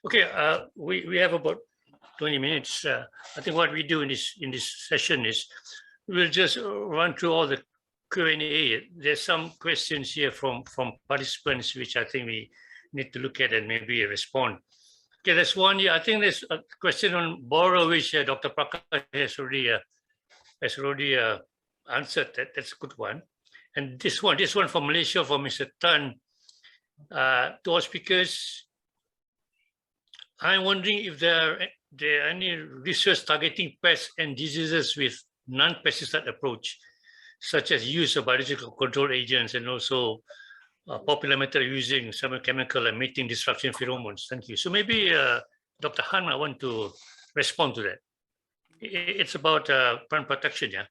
Okay, we have about 20 minutes. I think what we do in this session is we'll just run through all the Q&A. There's some questions here from participants which I think we need to look at and maybe respond. Okay, there's one here. I think there's a question on borrow which Dr. Prakash has already answered. That's a good one. And this one from Malaysia, from Mr. Tan, to all speakers. I'm wondering if there are any research targeting pests and diseases with non-pesticide approach, such as use of biological control agents and also popular method using some chemical and mating disruption pheromones. Thank you. So maybe Dr. Han, I want to respond to that. It's about plant protection, yeah?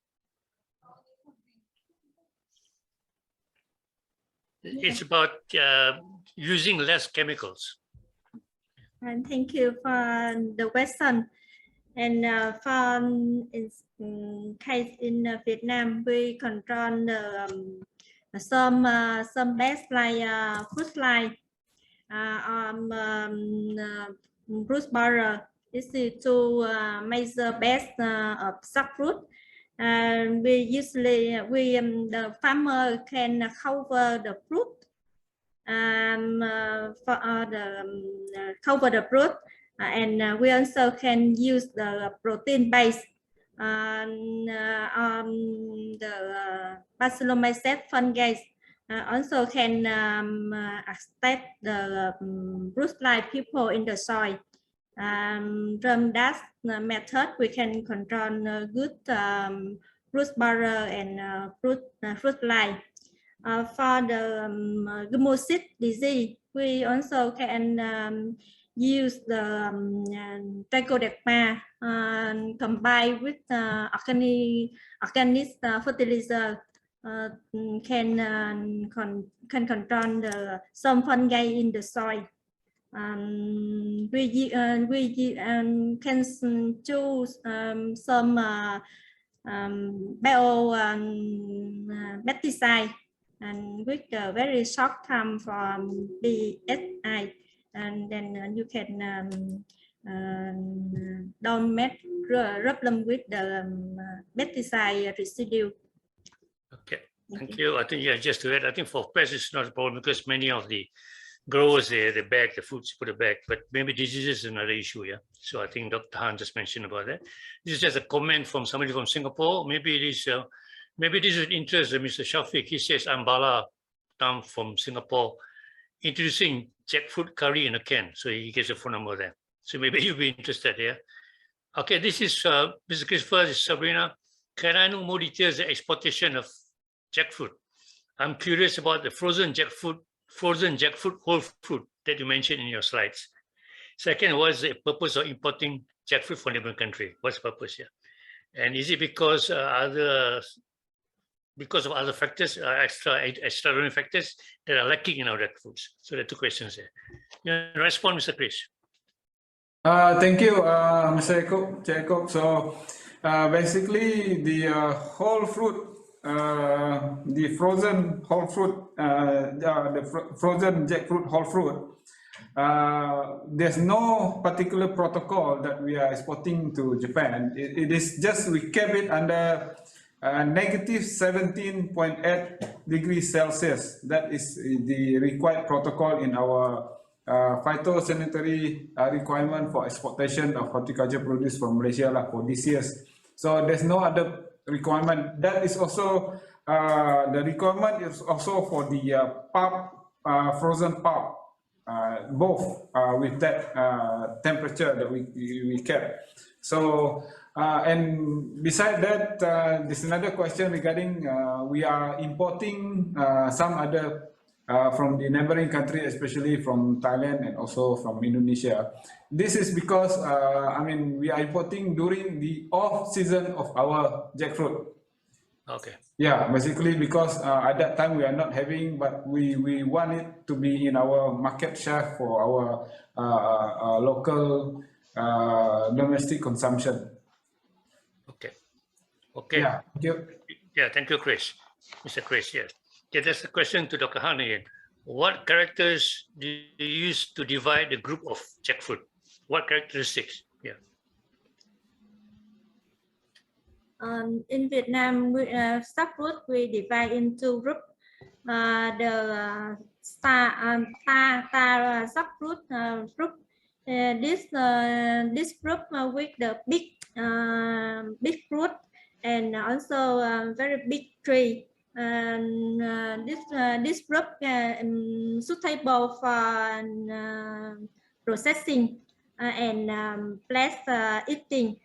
It's about using less chemicals. And thank you for the question. And for case in Vietnam, we control some pests like fruit fly, fruit borer. This is two major pests of jackfruit. And we usually the farmer can cover the fruit. Cover the fruit, and we also can use the protein base on the bacillomyces fungi. Also can accept the fruit fly people in the soil. From that method, we can control good fruit borer and fruit fly. For the gummosid disease, we also can use the trichoderma combined with organic fertilizer. Can control some fungi in the soil. We can choose some pesticide and with a very short time from BSI, and then you can don't rub them with the pesticide residue. Okay, thank you. I think just to add, I think for pests it's not a problem because many of the growers they bag the fruits, put it back, but maybe diseases is another issue, yeah. So I think Dr. Han just mentioned about that. This is just a comment from somebody from Singapore. Maybe it is. Maybe this would interest Mr. Syafik. He says, I'm Bala Tam from Singapore, introducing jackfruit curry in a can. So he gives a phone number there. So maybe you'll be interested here. Okay, this is Mr. Christopher, this is Sabrina. Can I know more details of the exportation of jackfruit? I'm curious about the frozen jackfruit whole fruit that you mentioned in your slides. Second, what is the purpose of importing jackfruit from a different country? What's the purpose here? And is it because of other factors, extraordinary factors that are lacking in our jackfruits? So there are two questions there. You respond, Mr. Chris. Thank you, Mr. Yacob. So basically, the whole fruit, the frozen whole fruit, the frozen jackfruit whole fruit, there's no particular protocol that we are exporting to Japan. It is just we kept it under negative 17.8 degrees Celsius. That is the required protocol in our phytosanitary requirement for exportation of horticulture produce from Malaysia for this year. So there's no other requirement. That is also the requirement is also for the pulp, frozen pulp, both with that temperature that we kept. So and beside that, there's another question regarding we are importing some other from the neighboring country, especially from Thailand and also from Indonesia. This is because I mean we are importing during the off season of our jackfruit. Okay. Yeah, basically because at that time we are not having, but we want it to be in our market share for our local domestic consumption. Okay. Okay. Yeah. Thank you. Yeah. Thank you, Chris. Mr. Chris. Yes. Okay. There's a question to Dr. Han again. what characters do you use to divide the group of jackfruit? What characteristics? Yeah. In Vietnam, jackfruit we divide into groups. The star jackfruit group. This group with the big fruit and also very big tree. And this group suitable for processing and plus eating.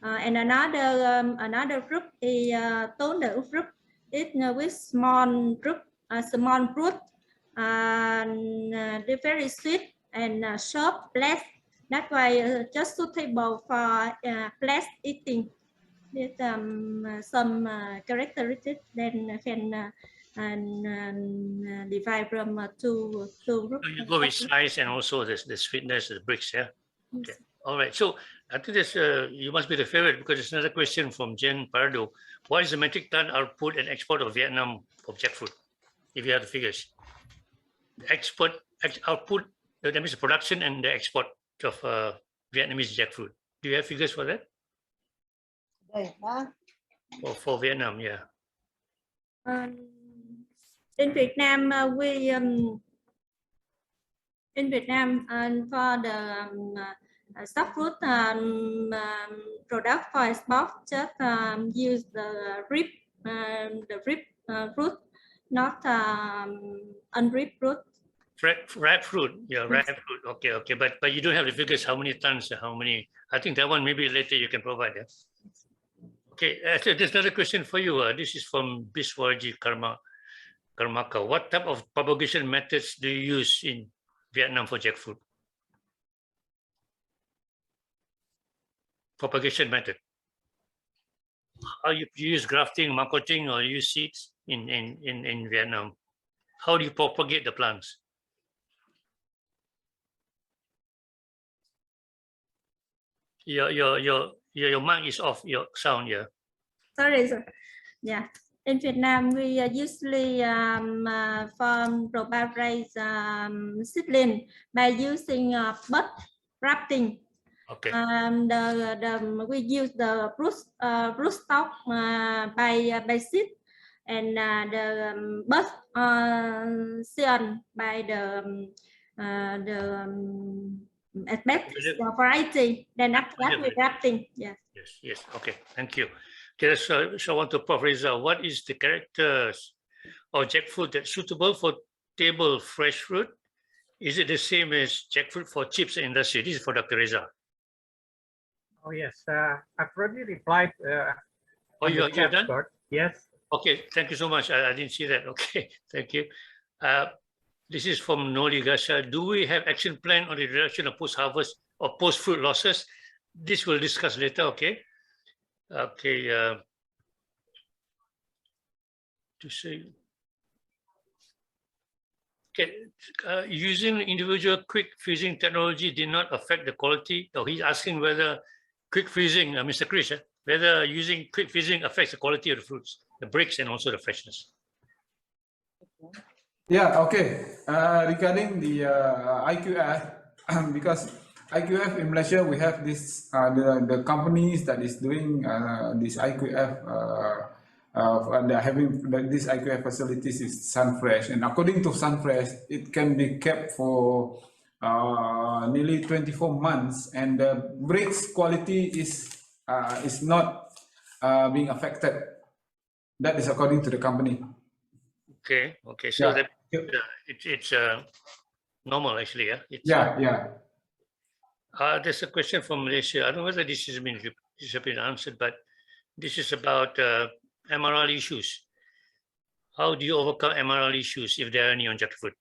And another group is toner group. It with small group, small fruit, and they're very sweet and sharp, plus. That's why just suitable for plus eating. With some characteristics, then can divide from two groups. So you go with size and also the sweetness, the bricks, yeah? Okay. All right. So I think this you must be the favorite because there's another question from Jen Pardo. What is the metric ton output and export of Vietnam of jackfruit? If you have the figures. Output, that means the production and the export of Vietnamese jackfruit. Do you have figures for that? For Vietnam, yeah. In Vietnam, for the jackfruit product for export, just use the rib fruit, not unripe fruit. Ripe fruit, yeah, ripe fruit. Okay. But you don't have the figures. How many tons? How many? I think that one maybe later you can provide. Yeah? Okay. There's another question for you. This is from Biswaji Karmaka. What type of propagation methods do you use in Vietnam for jackfruit? Propagation method. How you use grafting, marketing, or use seeds in Vietnam? How do you propagate the plants? Your mic is off. Your sound, yeah. Sorry, sir. Yeah. In Vietnam, we usually farm propagate seedling by using bud grafting. Okay. We use the root stock by seed and the bud seed by the variety. Then after that, we're grafting. Yes. Yes. Okay. Thank you. Okay, so I want to Prof. Reza, what is the characters of jackfruit that's suitable for table fresh fruit? Is it the same as jackfruit for chips industry? This is for Dr. Reza. Oh yes, I've already replied. Oh, you're done? Yes. Okay, thank you so much. I didn't see that. Okay, thank you. This is from Noli Gasha. Do we have action plan on the reduction of post-harvest or post-fruit losses? This we'll discuss later, okay? Okay. To say, okay, using individual quick freezing technology did not affect the quality. Oh, he's asking whether quick freezing, Mr. Chris, whether using quick freezing affects the quality of the fruits, the bricks, and also the freshness. Yeah, okay. Regarding the IQF, because IQF in Malaysia, we have this the companies that is doing this IQF. And having this IQF facilities is Sunfresh, and according to Sunfresh, it can be kept for nearly 24 months, and the bricks quality is not being affected. That is according to the company. Okay. So yeah. It's normal actually, yeah. Yeah. There's a question from Malaysia. I don't know whether this has been answered, but this is about MRL issues. How do you overcome MRL issues if there are any on jackfruit?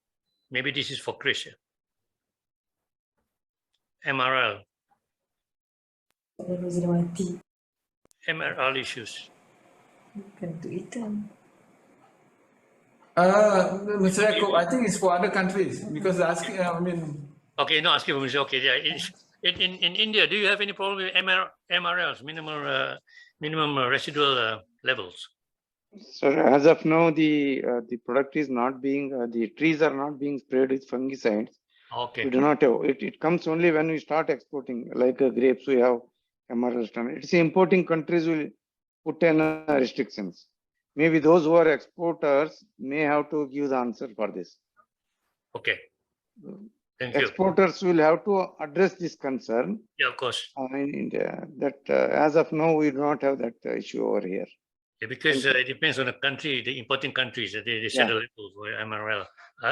Maybe this is for Chris. MRL. MRL issues. Mr. Yacob, I think it's for other countries because asking. Okay, no, asking for Malaysia. Okay, yeah. In India, do you have any problem with MRLs, minimum residual levels? So as of now, the product is not being, the trees are not being sprayed with fungicides. Okay. We do not have, it comes only when we start exporting, like grapes, we have MRL standard. It's importing countries will put in restrictions. Maybe those who are exporters may have to give the answer for this. Okay. Thank you. Exporters will have to address this concern. Yeah, of course. As of now, we do not have that issue over here. Yeah, because it depends on the country, the importing countries, they set a level for MRL.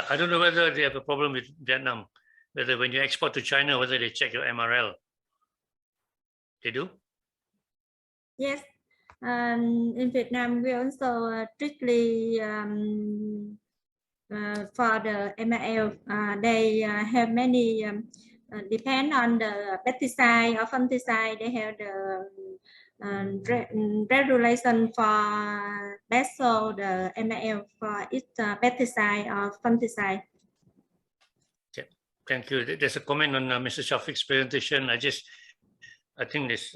I don't know whether they have a problem with Vietnam, whether when you export to China, whether they check your MRL. They do? Yes. In Vietnam, we also strictly for the MRL. They have many, depend on the pesticide or fungicide, they have the regulation for vessel, the MRL for each pesticide or fungicide. Okay. Thank you. There's a comment on Mr. Syafik's presentation. I think this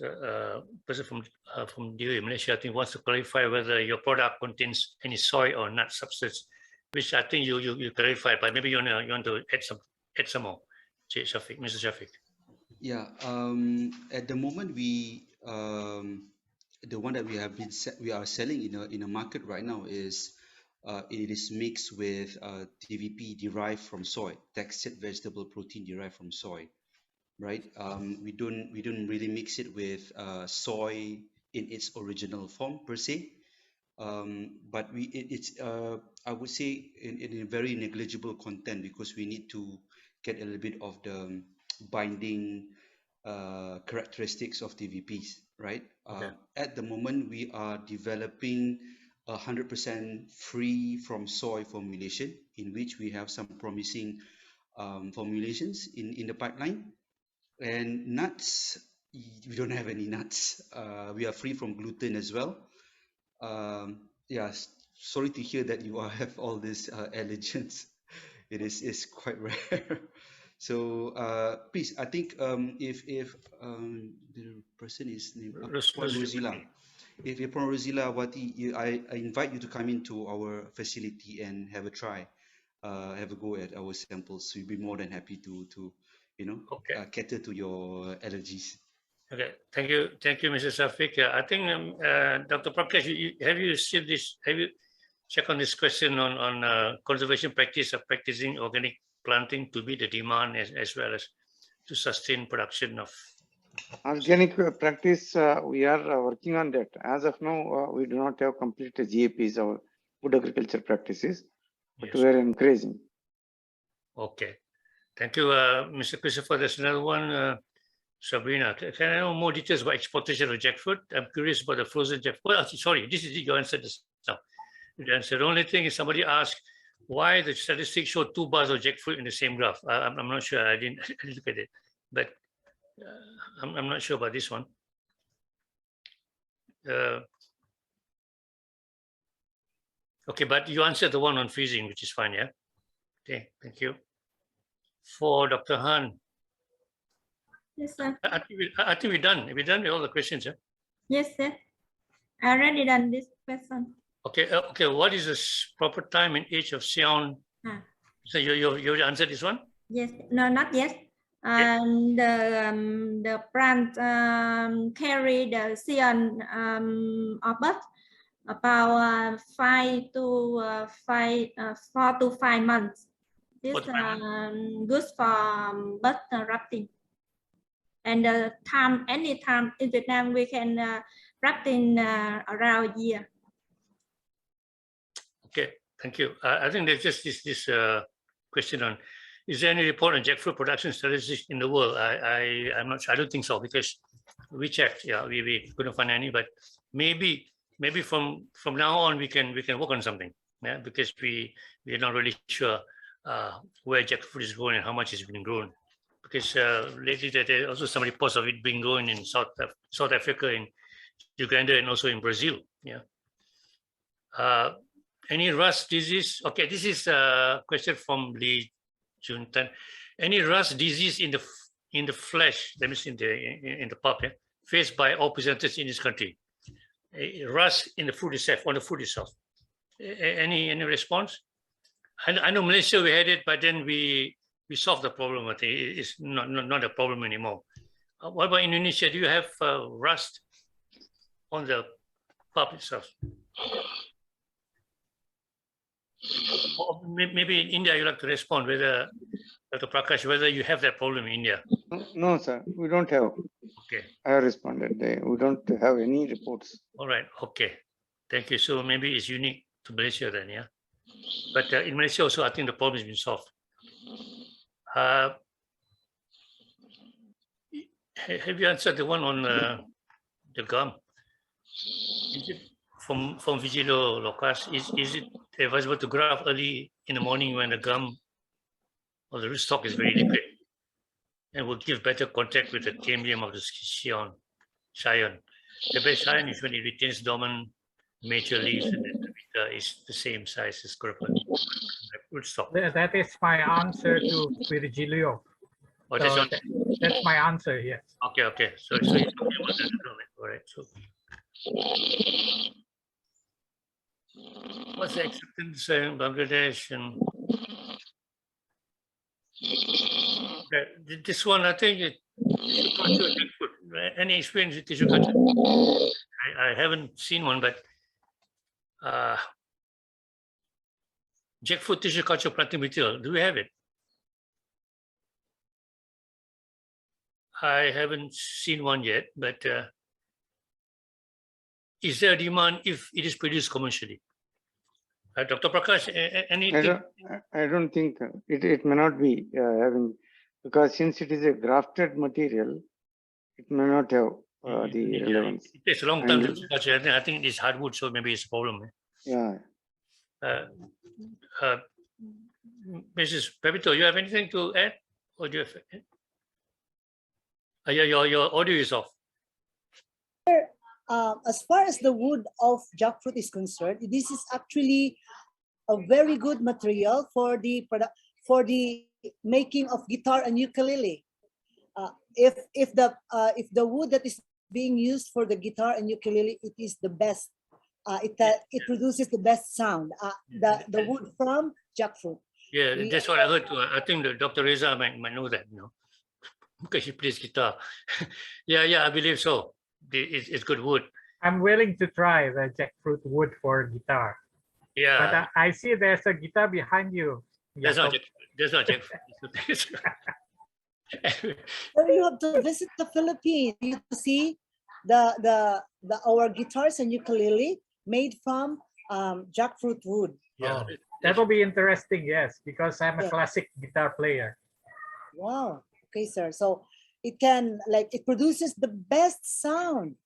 person from Durian, Malaysia, I think wants to clarify whether your product contains any soy or nut substance, which I think you clarified, but maybe you want to add some more. Syafik, Mr. Syafik. Yeah. At the moment, the one that we are selling in a market right now is it is mixed with TVP derived from soy, textured vegetable protein derived from soy, right? We don't really mix it with soy in its original form per se, but it's I would say in a very negligible content, because we need to get a little bit of the binding characteristics of TVPs, right? Okay. At the moment, we are developing 100% free from soy formulation, in which we have some promising formulations in the pipeline. And nuts, we don't have any nuts. We are free from gluten as well. Yeah, sorry to hear that you have all these allergens. It's quite rare. So please, I think if the person is named Rosila, if you're from Rosila Wati, I invite you to come into our facility and have a try, have a go at our samples. We'll be more than happy to cater to your allergies. Okay, thank you, Mr. Syafik. I think Dr. Prakash, have you received this? Have you checked on this question on conservation practice of practicing organic planting to meet the demand as well as to sustain production of organic practice? We are working on that. As of now, we do not have complete GAPs or food agriculture practices, but yes. we are encouraging. Okay, thank you, Mr. Christopher. There's another one. Sabrina, can I know more details about exportation of jackfruit? I'm curious about the frozen jackfruit. Well, sorry, this is your answer just now. The answer. The only thing is somebody asked why the statistics show 2 bars of jackfruit in the same graph. I'm not sure. I didn't look at it, but I'm not sure about this one. Okay, but you answered the one on freezing, which is fine, yeah? Okay, thank you. For Dr. Han. Yes, sir. I think we're done. We're done with all the questions, yeah? Yes, sir. I already done this question. Okay, okay. What is the proper time and age of Sion? So you answered this one? Yes. No, not yet. The plant carry the Sion of birth about 4 to 5 months. This good for birth wrapping. And the time, any time in Vietnam, we can wrap in around a year. Okay, thank you. I think there's just this question on: is there any report on jackfruit production statistics in the world? I'm not sure. I don't think so, because we checked. Yeah, we couldn't find any. But maybe from now on we can work on something. Yeah, because we're not really sure where jackfruit is growing and how much it's been grown. Because lately there also somebody posts of it being grown in South Africa, in Uganda, and also in Brazil. Yeah. Any rust disease? Okay, this is a question from Lee Juntan. Any rust disease in the flesh, that means in the pulp, yeah, faced by all presenters in this country? rust in the food itself, on the food itself. Any response? I know Malaysia we had it, but then we solved the problem. I think it's not a problem anymore. What about Indonesia? Do you have rust on the pulp itself? Or maybe in India, you'd like to respond, whether, Dr. Prakash, whether you have that problem in India. No, sir, we don't have. Okay. I responded. We don't have any reports. All right. Okay. Thank you. So maybe it's unique to Malaysia then, yeah. But in Malaysia also, I think the problem has been solved. Have you answered the one on the gum? Is it from Vigilo Locas? Is it advisable to graft early in the morning when the gum or the rootstock is very liquid and will give better contact with the cambium of the scion? The best scion is when it retains dormant mature leaves and the vita is the same size as rootstock. That is my answer to Virgilio. Oh, So that's my answer, yes. Okay. So you're talking about that. All right. So what's the acceptance in Bangladesh? And this one, I think any experience with tissue culture? I haven't seen one, but jackfruit tissue culture planting material, do we have it? I haven't seen one yet, but is there a demand if it is produced commercially? Dr. Prakash, anything? I don't think it may not be having, because since it is a grafted material, it may not have the relevance. It takes a long time to culture. I think it's hardwood, so maybe it's a problem. Yeah. Mrs. Pepito, you have anything to add? Or do you have, your audio is off. As far as the wood of jackfruit is concerned, this is actually a very good material for the making of guitar and ukulele. If the wood that is being used for the guitar and ukulele, it is the best. It produces the best sound. The wood from jackfruit. Yeah, that's what I heard too. I think the Dr. Reza might know that, because he plays guitar. yeah, I believe so. It's good wood. I'm willing to try the jackfruit wood for guitar. Yeah. But I see there's a guitar behind you. There's not jackfruit. So you have to visit the Philippines. You have to see our guitars and ukulele made from jackfruit wood. Yeah. That will be interesting, yes, because I'm a classic guitar player. Wow. Okay, sir. So it produces the best sound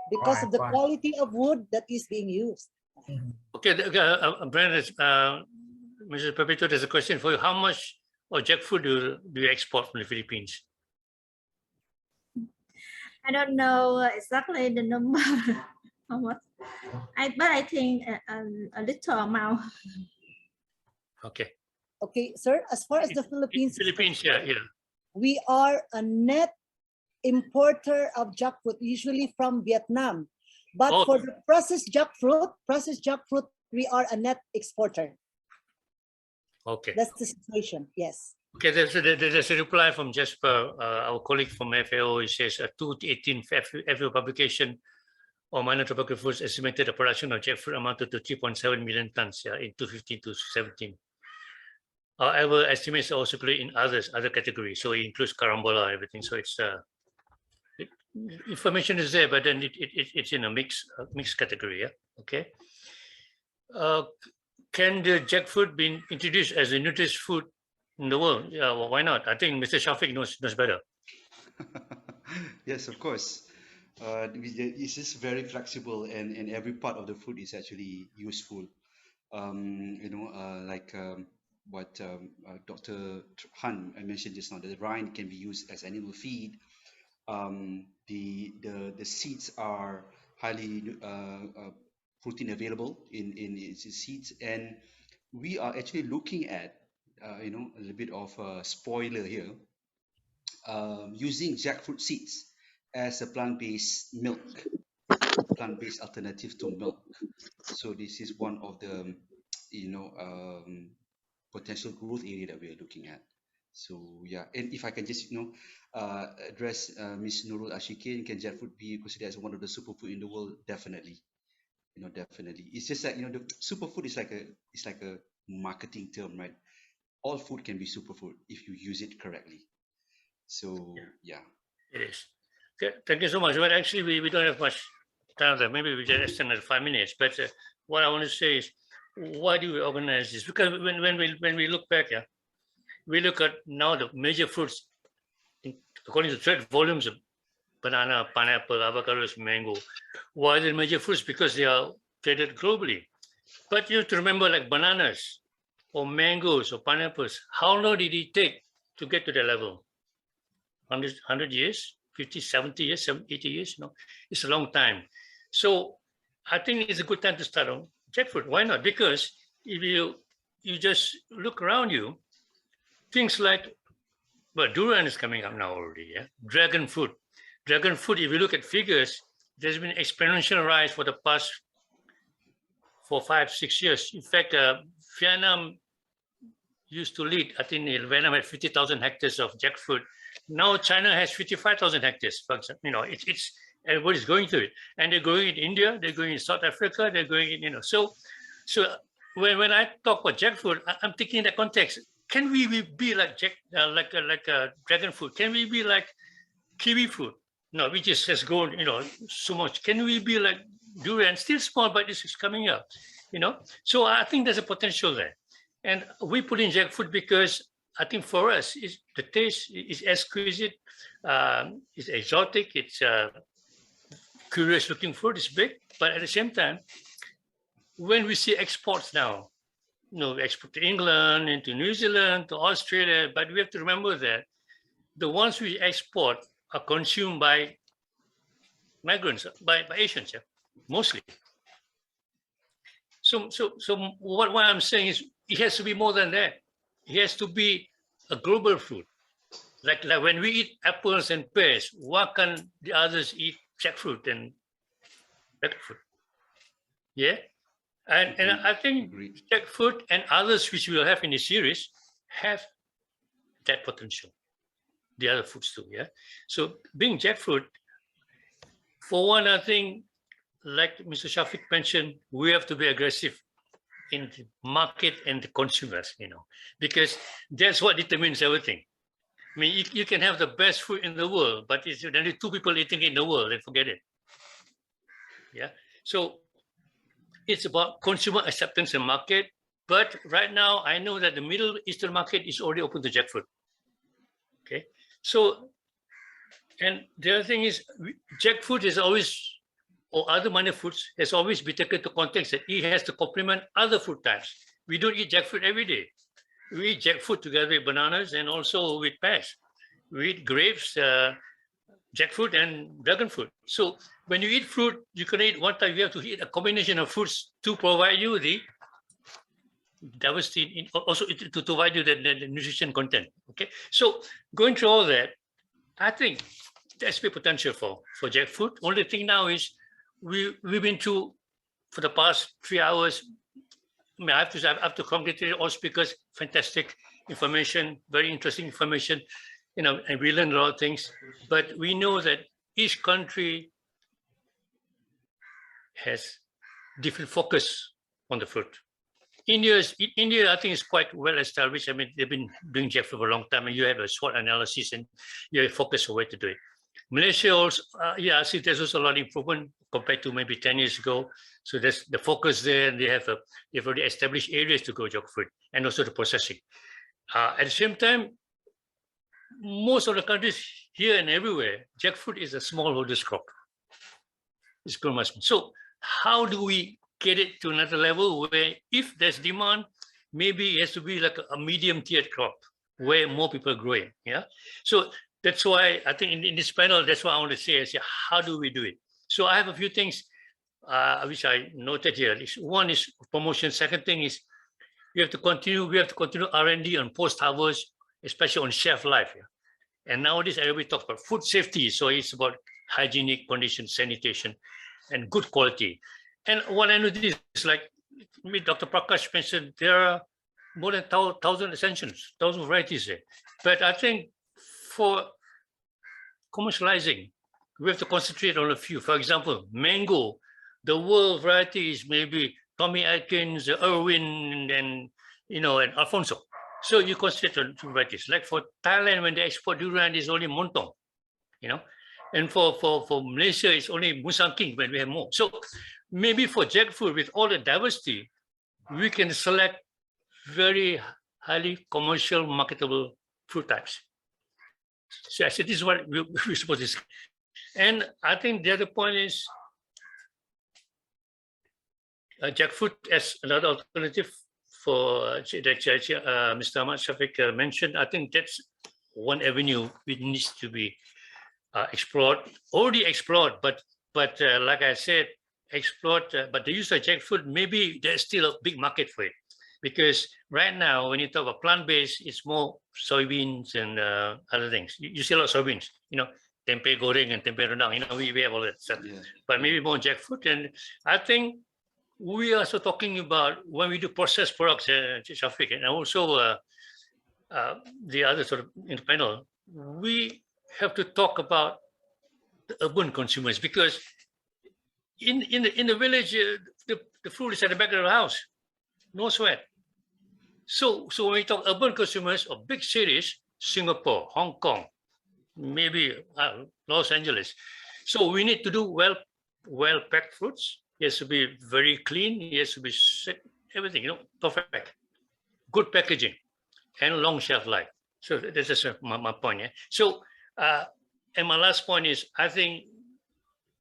because of the quality of wood that is being used. Okay, Brenda, Mrs. Pepito, there's a question for you. How much of jackfruit do you export from the Philippines? I don't know exactly the number. How much? But I think a little amount. Okay. Okay, sir. As far as the Philippines, yeah. We are a net importer of jackfruit, usually from Vietnam. But for the processed jackfruit, we are a net exporter. Okay. That's the situation, yes. Okay, there's a reply from Jaafar, our colleague from FAO. He says a 2018 FAO publication on minor tropical fruits estimated the production of jackfruit amounted to 3.7 million tons in 2015 to 17. However, estimates are also included in other categories. So it includes carambola, everything. So it's information is there, but then it's in a mixed category. Yeah. Okay. Can the jackfruit be introduced as a nutritious food in the world? Yeah. Well, why not? I think Mr. Syafik knows better. Yes, of course. It's just very flexible, and every part of the food is actually useful. What Dr. Han mentioned just now, the rind can be used as animal feed. The seeds are highly protein available in its seeds, and we are actually looking at a little bit of a spoiler here, using jackfruit seeds as a plant-based milk. plant-based alternative to milk. So this is one of the, potential growth area that we are looking at. So yeah, and if I can just address Ms. Nurul Ashikin, can jackfruit be considered as one of the superfood in the world? Definitely, definitely. It's just that the superfood is like a marketing term, right? All food can be superfood if you use it correctly. So yeah. It is. Okay, thank you so much. Well, actually, we don't have much time there. Maybe we just extend it 5 minutes. But what I want to say is, why do we organize this? Because when we look back, we look at now the major fruits, according to trade volumes of banana, pineapple, avocados, mango. Why are they major fruits? Because they are traded globally. But you have to remember, like bananas or mangoes or pineapples, how long did it take to get to that level? 100 years, 50, 70 years, 80 years, it's a long time. So I think it's a good time to start on jackfruit. Why not? Because if you just look around you, things like, well, durian is coming up now already, Dragon fruit. Dragon fruit, if you look at figures, there's been exponential rise for the past 4, 5, 6 years. In fact, Vietnam used to lead. I think Vietnam had 50,000 hectares of jackfruit. Now China has 55,000 hectares. But it's everybody's going to it, and they're going in India, they're going in South Africa, they're going in So when I talk about jackfruit, I'm thinking in that context. Can we be like dragon fruit? Can we be like kiwi fruit? No, we just has grown so much. Can we be like durian? Still small, but this is coming up. So I think there's a potential there, and we put in jackfruit because I think for us, the taste is exquisite, it's exotic, it's curious looking fruit, it's big, but at the same time, when we see exports now, we export to England, into New Zealand, to Australia, but we have to remember that the ones we export are consumed by migrants, by Asians, mostly. So what I'm saying is, it has to be more than that. It has to be a global fruit. Like when we eat apples and pears, why can't the others eat jackfruit and jackfruit? Yeah, and I think jackfruit and others which we will have in the series have that potential. The other fruits too, So being jackfruit, for one, I think, like Mr. Syafik mentioned, we have to be aggressive in the market and the consumers, because that's what determines everything. I mean, you can have the best food in the world, but it's only 2 people eating it in the world, and forget it. So it's about consumer acceptance and market. But right now, I know that the Middle Eastern market is already open to jackfruit. Okay, so, and the other thing is, jackfruit is always, or other minor fruits, has always been taken to context that it has to complement other fruit types. We don't eat jackfruit every day. We eat jackfruit together with bananas and also with pears. We eat grapes, jackfruit, and dragon fruit. So when you eat fruit, you can eat one time. You have to eat a combination of fruits to provide you the diversity, also to provide you the nutrition content. Okay, so going through all that, I think there's big potential for jackfruit. Only thing now is we've been through for the past 3 hours. I mean, I have to congratulate all speakers. Fantastic information, very interesting information, and we learned a lot of things. But we know that each country has different focus on the fruit. India, I think, is quite well established. I mean, they've been doing jackfruit for a long time, and you have a SWOT analysis and you have a focus on where to do it. Malaysia also, I see there's also a lot of improvement compared to maybe 10 years ago. So there's the focus there, and they've already established areas to grow jackfruit and also the processing. At the same time, most of the countries here and everywhere, jackfruit is a smallholders crop. It's grown much. So how do we get it to another level where if there's demand, maybe it has to be like a medium tiered crop where more people grow it, So that's why I think in this panel, that's what I want to say is, how do we do it? So I have a few things which I noted here. One is promotion. Second thing is we have to continue R&D on post-harvest, especially on shelf life. And nowadays everybody talks about food safety. So it's about hygienic conditions, sanitation. and good quality. And what I noticed is like Dr. Prakash mentioned, there are more than 1,000 extensions, 1,000 varieties there. But I think for commercializing, we have to concentrate on a few. For example, mango, the world variety is maybe Tommy Atkins, Irwin, and and Alfonso. So you concentrate on two varieties. Like for Thailand, when they export durian, it's only Montong, and for Malaysia, it's only Musang King when we have more. So maybe for jackfruit, with all the diversity, we can select very highly commercial, marketable fruit types. So I said, this is what we're supposed to say. And I think the other point is jackfruit as another alternative for Mr. Ahmad Syafik mentioned. I think that's one avenue which needs to be explored, already explored, but like I said, explored, but the use of jackfruit, maybe there's still a big market for it. Because right now, when you talk about plant-based, it's more soybeans and other things. You see a lot of soybeans, tempeh goreng and tempeh rendang, we have all that stuff. Yeah. But maybe more jackfruit. And I think we are also talking about when we do processed products, Syafik, and also the other sort of in the panel, we have to talk about the urban consumers, because in the village, the fruit is at the back of the house, no sweat. So when we talk urban consumers of big cities, Singapore, Hong Kong, maybe Los Angeles, so we need to do well-packed fruits. It has to be very clean. It has to be everything, perfect, good packaging, and long shelf life. So that's just my point. Yeah. So and my last point is, I think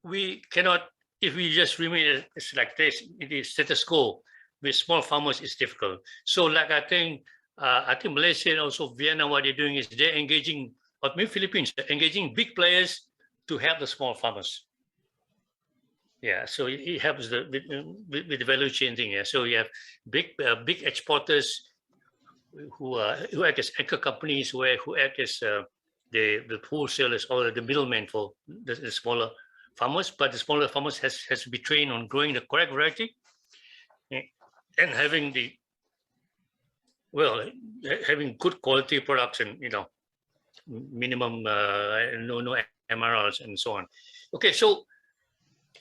we cannot, if we just remain it's like this, it is status quo. With small farmers, it's difficult. So like I think Malaysia and also Vienna, what they're doing is they're engaging, or maybe Philippines, engaging big players to help the small farmers. Yeah, so it helps with the value chain thing. Yeah, so you have big exporters who act as anchor companies, who act as the wholesalers or the middlemen for the smaller farmers. But the smaller farmers has to be trained on growing the correct variety. And having having good quality products and minimum no MRLs and so on. Okay, so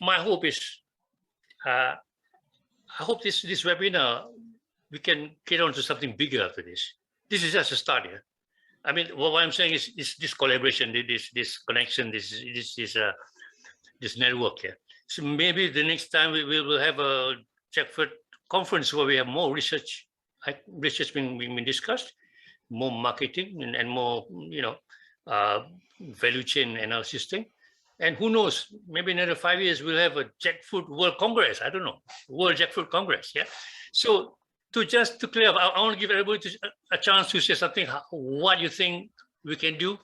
my hope is I hope this webinar we can get on to something bigger after this. This is just a start here. I mean, what I'm saying is this collaboration, this connection, this network here. So maybe the next time we will have a jackfruit conference where we have more research being discussed, more marketing and more value chain analysis thing. And who knows, maybe in another 5 years we'll have a jackfruit World Congress. I don't know, World Jackfruit Congress. Yeah. So to clear up, I want to give everybody a chance to say something. What you think we can do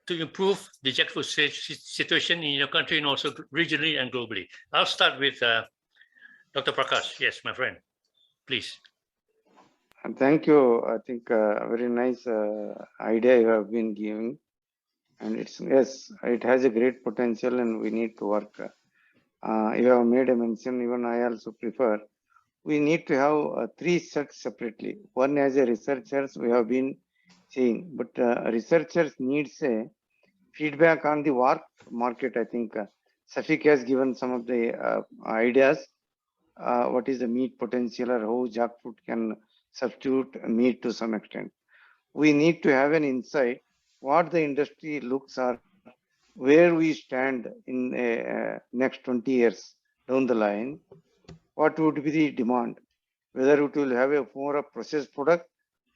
to improve the jackfruit situation in your country and also regionally and globally. I'll start with Dr. Prakash. Yes, my friend. Please. And thank you. I think a very nice idea you have been giving, and it has a great potential, and we need to work. You have made a mention. Even I also prefer. We need to have 3 sets separately. One as a researchers we have been seeing, but researchers needs a feedback on the market. I think Syafik has given some of the ideas. What is the meat potential, or how jackfruit can substitute meat to some extent. We need to have an insight what the industry looks are, where we stand in next 20 years down the line, what would be the demand, whether it will have a more of processed product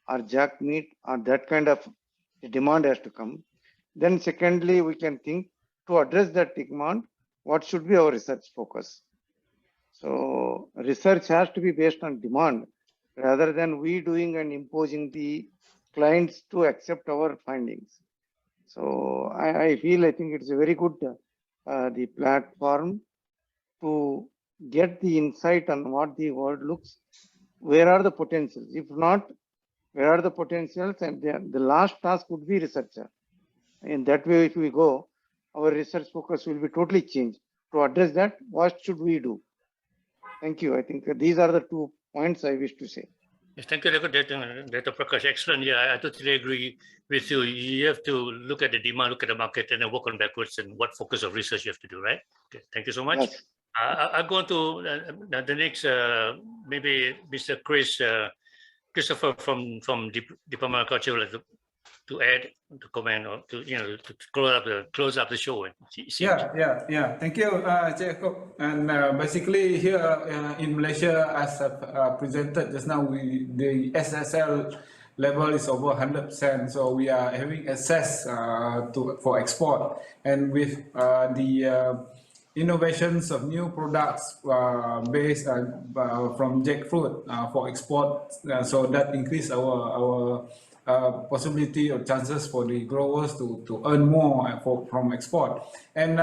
or jack meat, or that kind of demand has to come. Then secondly, we can think to address that demand, what should be our research focus. So research has to be based on demand rather than we doing and imposing the clients to accept our findings. So I think it's a very good the platform to get the insight on what the world looks, where are the potentials. If not, where are the potentials, and the last task would be researcher. In that way, if we go, our research focus will be totally changed. to address that, what should we do? Thank you. I think these are the 2 points I wish to say. Yes, thank you, Dr. Prakash. Excellent. Yeah, I totally agree with you. You have to look at the demand, look at the market, and then work on backwards and what focus of research you have to do, right? Okay, thank you so much. Yes. I'll go on to the next, maybe Mr. Christopher from Department of Agriculture would like to add, to comment, or to to close up the show. Yeah. Thank you, Jacob. And basically here in Malaysia, as presented just now, the SSL level is over 100%. So we are having access for export, and with the innovations of new products based from jackfruit for export, so that increase our possibility or chances for the growers to earn more from export. And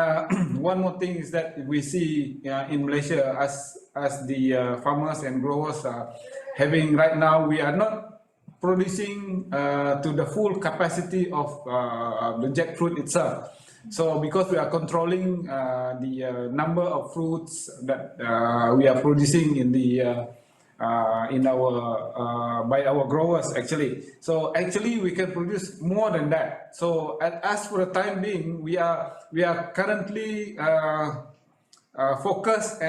one more thing is that we see in Malaysia, as the farmers and growers are having right now, we are not producing to the full capacity of the jackfruit itself. So because we are controlling the number of fruits that we are producing in the by our growers actually. So actually we can produce more than that. So as for the time being, we are currently focused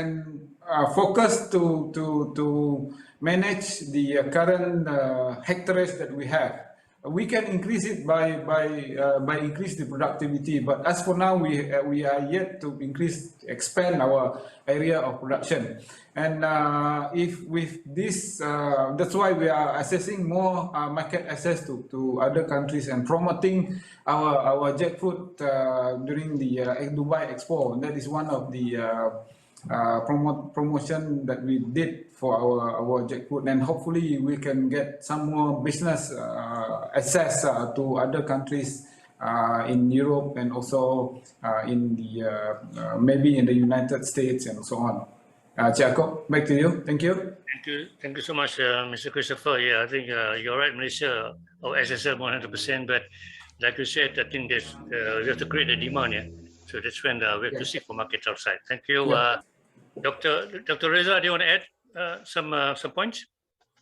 to manage the current hectares that we have. We can increase it by increase the productivity, but as for now, we are yet to expand our area of production. And if with this, that's why we are assessing more market access to other countries and promoting our jackfruit during the Dubai Expo. That is one of the promotion that we did for our jackfruit, and hopefully we can get some more business access to other countries in Europe, and also in the maybe in the United States and so on. Yacob, back to you. Thank you. Thank you so much, Mr. Christopher. Yeah, I think you're right, Malaysia, our SSL 100%, but like you said, I think there's we have to create a demand, yeah. So that's when we have to seek for markets outside. Thank you, Dr. Reza. Do you want to add some points?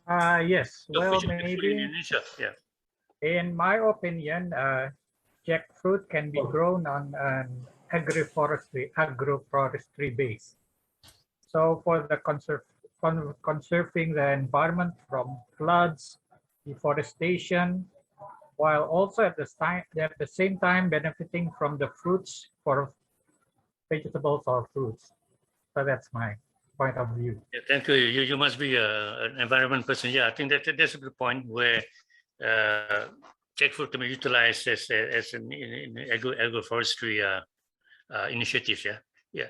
Yes. Well, maybe in Indonesia, yeah. In my opinion, jackfruit can be grown on an agroforestry base. So for the conserving the environment from floods, deforestation, while also at the same time benefiting from the fruits for vegetables or fruits. So that's my point of view. Yeah, thank you. You must be an environment person. Yeah, I think that's a good point where jackfruit can be utilized as an agroforestry initiatives. Yeah.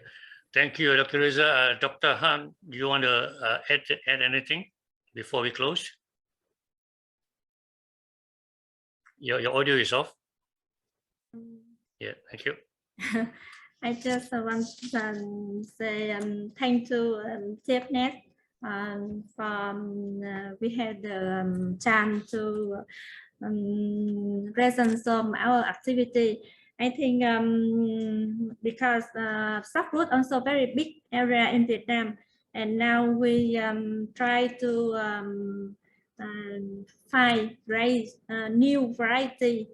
Thank you, Dr. Reza. Dr. Han, do you want to add anything before we close? Your audio is off. Yeah, thank you. I just want to say thank you, TFNet, we had the chance to present some our activity. I think because saffron also very big area in Vietnam, and now we try to find new variety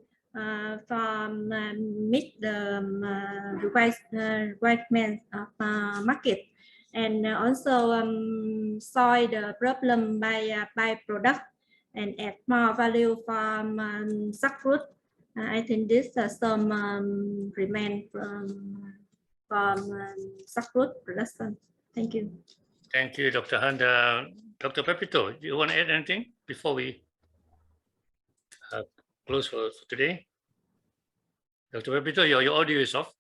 from meet the requirements of market, and also solve the problem by product and add more value from saffron. I think this some remain from saffron production. Thank you. Thank you, Dr. Han. Dr. Pepito, do you want to add anything before we close for today? Dr. Pepito, your audio is off.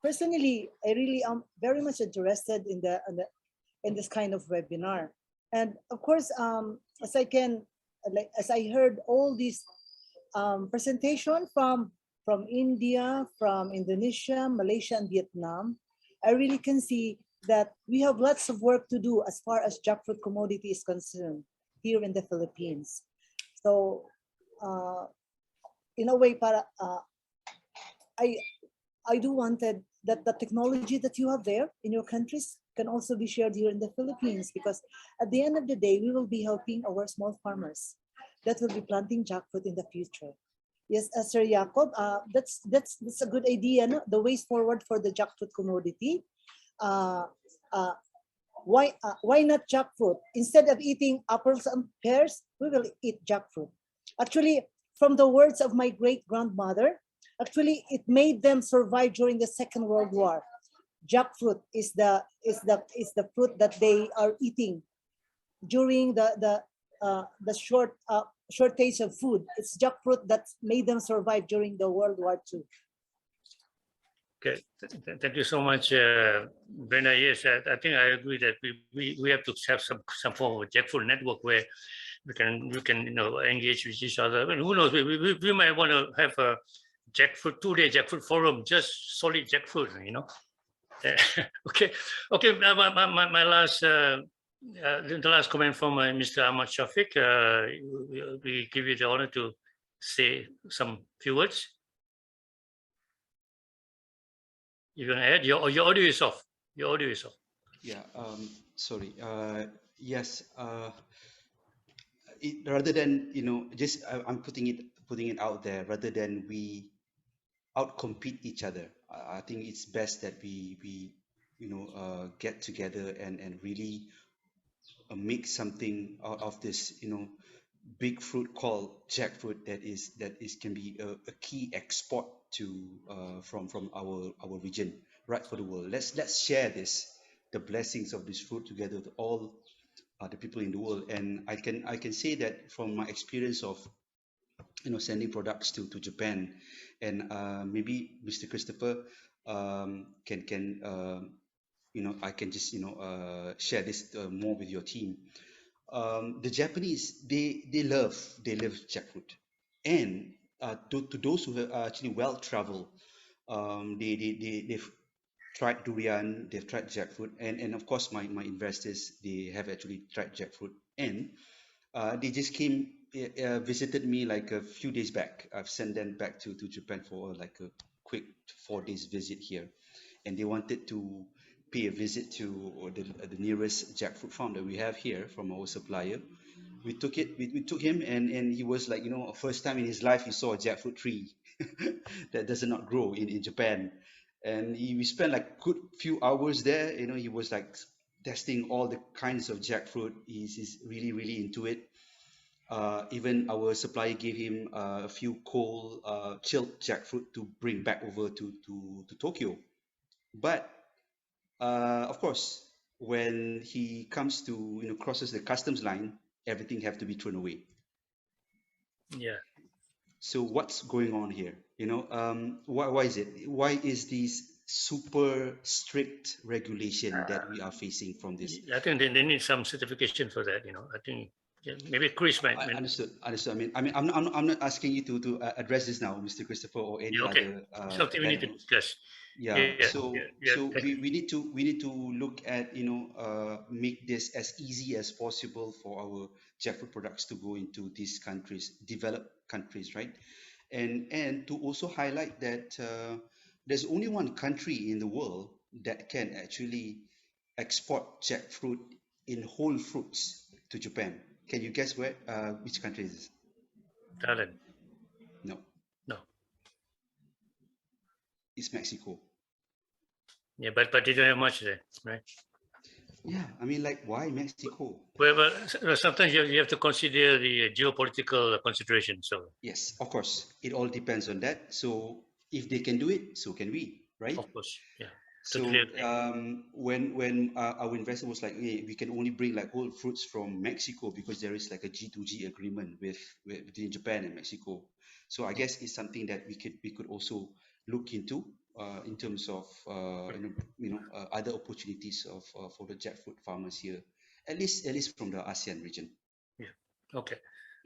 Personally, I really am very much interested in this kind of webinar. And of course, as I heard all these presentation from India, from Indonesia, Malaysia, and Vietnam, I really can see that we have lots of work to do as far as jackfruit commodity is concerned here in the Philippines. So in a way, I do wanted that the technology that you have there in your countries can also be shared here in the Philippines, because at the end of the day, we will be helping our small farmers that will be planting jackfruit in the future. Yes, Sir Yacob, that's a good idea. No? The ways forward for the jackfruit commodity. Why not jackfruit? Instead of eating apples and pears, we will eat jackfruit. Actually, from the words of my great grandmother, actually it made them survive during the Second World War. Jackfruit is the fruit that they are eating during the shortage of food. It's jackfruit that made them survive during the World War II. Okay, thank you so much, Brenda. Yes, I think I agree that we have to have some form of jackfruit network where we can engage with each other. And who knows, we might want to have a jackfruit 2-day jackfruit forum, just solid jackfruit, Okay. My last the last comment from Mr. Ahmad Syafik. We give you the honor to say some few words. You're gonna add your audio is off. Your audio is off. Yeah. Sorry. Yes. Rather than just I'm putting it out there. Rather than we outcompete each other, I think it's best that we get together and really make something out of this big fruit called jackfruit that can be a key export to from our region right for the world. Let's share the blessings of this fruit together with all the people in the world. And I can say that from my experience of sending products to Japan, and maybe Mr. Christopher can I can just share this more with your team. The Japanese, they love jackfruit, and to those who have actually well traveled, they've tried durian, they've tried jackfruit, and of course my investors, they have actually tried jackfruit, and they just came visited me like a few days back. I've sent them back to Japan for like a quick 4 days visit here, and they wanted to pay a visit to the nearest jackfruit farm that we have here from our supplier. We took him, and he was like, first time in his life he saw a jackfruit tree that does not grow in Japan. And we spent like good few hours there. He was like testing all the kinds of jackfruit. He's really into it. Even our supplier gave him a few cold chilled jackfruit to bring back over to Tokyo. But of course, when he comes to crosses the customs line, everything have to be thrown away. Yeah. So what's going on here? Why is it? Why is this super strict regulation that we are facing from this? I think they need some certification for that. I think maybe Chris might. Understood. I mean, I'm not asking you to address this now, Mr. Christopher, or any other. Something we need to discuss. So we need to look at make this as easy as possible for our jackfruit products to go into these countries, developed countries, right? And to also highlight that there's only one country in the world that can actually export jackfruit in whole fruits to Japan. Can you guess which country is this? Thailand. No. It's Mexico. Yeah, but they don't have much there, right? Yeah, I mean, like, why Mexico? Well, sometimes you have to consider the geopolitical consideration. So yes, of course, it all depends on that. So if they can do it, so can we, right? Of course, yeah. So when our investor was like, hey, we can only bring like whole fruits from Mexico because there is like a G2G agreement between Japan and Mexico. So I guess it's something that we could also look into in terms of other opportunities for the jackfruit farmers here, at least from the ASEAN region. Yeah. Okay.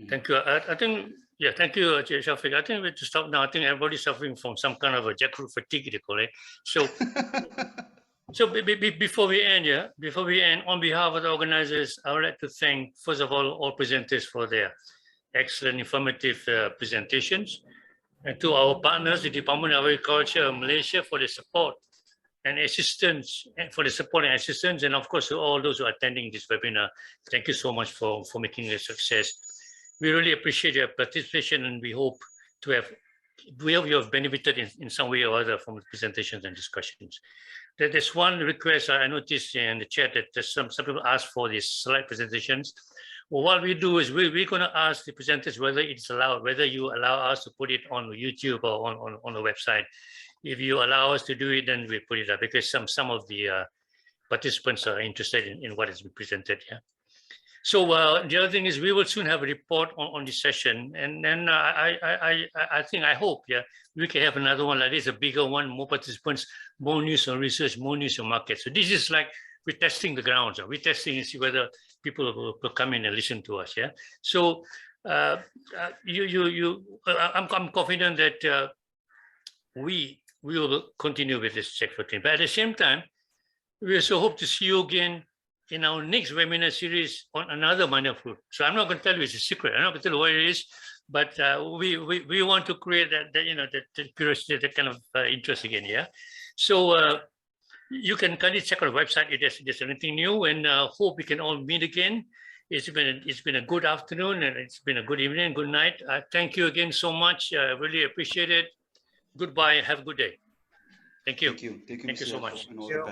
Thank you. I think, thank you, Syafik. I think we have to stop now. I think everybody's suffering from some kind of a jackfruit fatigue, they call it. So, before we end, on behalf of the organizers, I would like to thank, first of all presenters for their excellent, informative presentations. and to our partners, the Department of Agriculture Malaysia, for the support and assistance, and for the support and assistance, and of course to all those who are attending this webinar. Thank you so much for making it a success. We really appreciate your participation, and we hope you have benefited in some way or other from the presentations and discussions. There's one request I noticed in the chat that there's some people ask for these slide presentations. Well, what we do is we're going to ask the presenters whether it's allowed, whether you allow us to put it on YouTube or on the website. If you allow us to do it, then we put it up, because some of the participants are interested in what has been presented here. So the other thing is we will soon have a report on this session, and then I hope we can have another one like this, a bigger one, more participants, more news on research, more news on market. So this is like we're testing the grounds. We're testing to see whether people will come in and listen to us. Yeah. So I'm confident that we will continue with this jackfruit thing. But at the same time, we also hope to see you again in our next webinar series on another minor fruit. So I'm not going to tell you it's a secret. I'm not going to tell you what it is, but we want to create that curiosity, that kind of interest again. Yeah. So you can kindly check out the website if there's anything new, and hope we can all meet again. It's been a good afternoon, and it's been a good evening, good night. Thank you again so much. I really appreciate it. Goodbye. Have a good day. Thank you. Thank you. Thank you so much. And all the best.